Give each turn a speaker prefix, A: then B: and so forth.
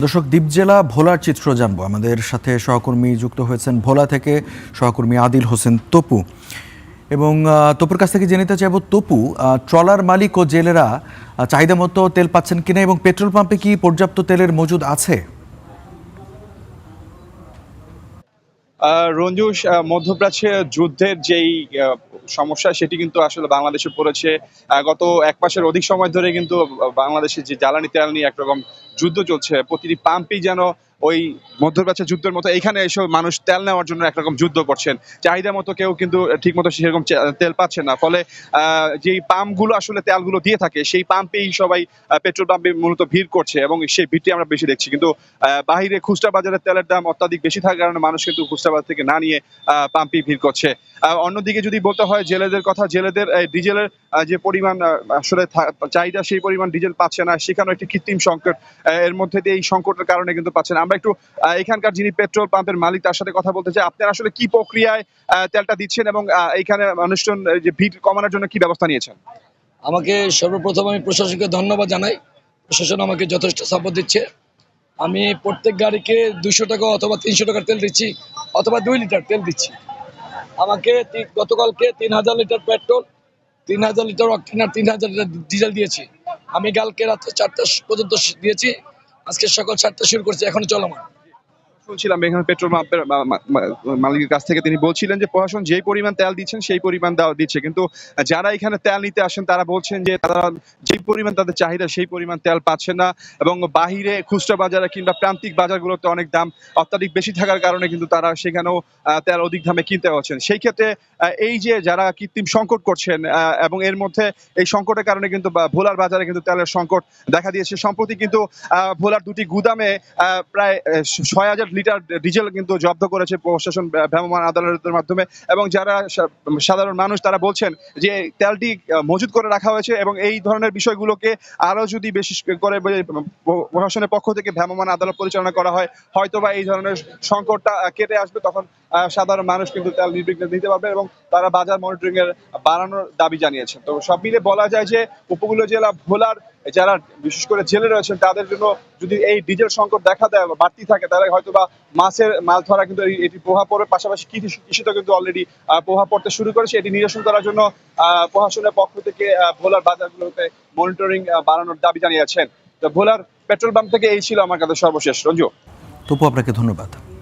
A: দর্শক, দ্বীপ জেলা ভোলার চিত্র জানবো। আমাদের সাথে সহকর্মী যুক্ত হয়েছেন ভোলা থেকে সহকর্মী আদিল হোসেন তপু। এবং তপুর কাছ থেকে জেনে নিতে চাইব, তপু, ট্রলার মালিক ও জেলেরা চাহিদা মতো তেল পাচ্ছেন কিনা এবং পেট্রোল পাম্পে কি পর্যাপ্ত তেলের মজুদ আছে?
B: রঞ্জুস, মধ্যপ্রাচ্যে যুদ্ধের যেই সমস্যা সেটি কিন্তু আসলে বাংলাদেশে পড়েছে। গত এক মাসের অধিক সময় ধরে কিন্তু বাংলাদেশে যে জ্বালানি তেল নিয়ে একরকম যুদ্ধ চলছে। প্রতিটি পাম্পেই যেন ওই মধ্যপ্রাচ্যের যুদ্ধের মতো এইখানে এসে মানুষ তেল নেওয়ার জন্য একরকম যুদ্ধ করছেন। চাহিদা মতো কেউ কিন্তু ঠিক মতো সেরকম তেল পাচ্ছে না। ফলে যেই পাম্পগুলো আসলে তেলগুলো দিয়ে থাকে সেই পাম্পেই সবাই পেট্রোল পাম্পে মূলত ভিড় করছে এবং সেই ভিড়টি আমরা বেশি দেখছি। কিন্তু বাহিরে খুচরা বাজারে তেলের দাম অত্যাধিক বেশি থাকার কারণে মানুষ কিন্তু খুচরা বাজার থেকে না নিয়ে পাম্পেই ভিড় করছে। অন্যদিকে যদি বলতে হয় জেলেদের কথা, জেলেদের ডিজেলের যে পরিমাণ আসলে চাহিদা সেই পরিমাণ ডিজেল পাচ্ছে না, সেখানেও একটি কৃত্রিম সংকট। এর মধ্যে দিয়ে এই সংকটের কারণে কিন্তু পাচ্ছে না। আমরা একটু এখানকার যিনি পেট্রোল পাম্পের মালিক তার সাথে কথা বলতে চাই। আপনারা আসলে কি প্রক্রিয়ায় তেলটা দিচ্ছেন এবং এইখানে মানুষজন যে ভিড় কমানোর জন্য কি ব্যবস্থা নিয়েছেন?
C: আমাকে সর্বপ্রথম আমি প্রশাসনকে ধন্যবাদ জানাই। প্রশাসন আমাকে যথেষ্ট সাপোর্ট দিচ্ছে। আমি প্রত্যেক গাড়িকে 200 টাকা অথবা 300 টাকার তেল দিচ্ছি, অথবা 2 লিটার তেল দিচ্ছি। আমাকে গতকালকে 3000 লিটার পেট্রোল, 3000 লিটার অক্টেন আর 3000 লিটার ডিজেল দিয়েছি। আমি কালকে রাত্রে 4টা পর্যন্ত দিয়েছি, আজকে সকাল 7টা শুরু করছি, এখনো চলমান।
B: শুনছিলাম এখানে পেট্রোল পাম্পের মালিকের কাছ থেকে তিনি বলছিলেন যে প্রশাসন যেই পরিমাণ তেল দিচ্ছেন সেই পরিমাণ দিচ্ছে, কিন্তু যারা এখানে তেল নিতে আসেন তারা বলছেন যে তারা যেই পরিমাণ তাদের চাহিদা সেই পরিমাণ তেল পাচ্ছেন না এবং বাহিরে খুচরা বাজারে কিংবা প্রান্তিক বাজারগুলোতে অনেক দাম অত্যাধিক বেশি থাকার কারণে কিন্তু তারা সেখানেও তেল অধিক দামে কিনতে হচ্ছেন। সেই ক্ষেত্রে এই যে যারা কৃত্রিম সংকট করছেন এবং এর মধ্যে এই সংকটের কারণে কিন্তু ভোলার বাজারে কিন্তু তেলের সংকট দেখা দিয়েছে। সম্প্রতি কিন্তু ভোলার দুটি গুদামে প্রায় 6000 লিটার ডিজেল কিন্তু জব্দ করেছে প্রশাসন ভ্রাম্যমাণ আদালতের মাধ্যমে। এবং যারা সাধারণ মানুষ তারা বলছেন যে তেলটি মজুত করে রাখা হয়েছে এবং এই ধরনের বিষয়গুলোকে আরো যদি বেশি করে প্রশাসনের পক্ষ থেকে ভ্রাম্যমাণ আদালত পরিচালনা করা হয়, হয়তোবা এই ধরনের সংকটটা কেটে আসবে। তখন সাধারণ মানুষ কিন্তু তেল নির্বিঘ্নে দিতে পারবে এবং তারা বাজার মনিটরিং এর বাড়ানোর দাবি জানিয়েছেন। তো সব মিলে বলা যায় যে উপকূলীয় জেলা ভোলার যারা বিশেষ করে জেলে রয়েছেন তাদের জন্য যদি এই ডিজেল সংকট দেখা দেয় বা বাড়তি থাকে, তাহলে হয়তো বা মাছ ধরা কিন্তু এটি প্রভাব পড়বে। পাশাপাশি কৃষিতে কিন্তু অলরেডি প্রভাব পড়তে শুরু করেছে। এটি নিরসন করার জন্য প্রশাসনের পক্ষ থেকে ভোলার বাজারগুলোতে মনিটরিং বাড়ানোর দাবি জানিয়েছেন। তো ভোলার পেট্রোল পাম্প থেকে এই ছিল আমার কাছে সর্বশেষ। রঞ্জু,
A: তপু, আপনাকে ধন্যবাদ।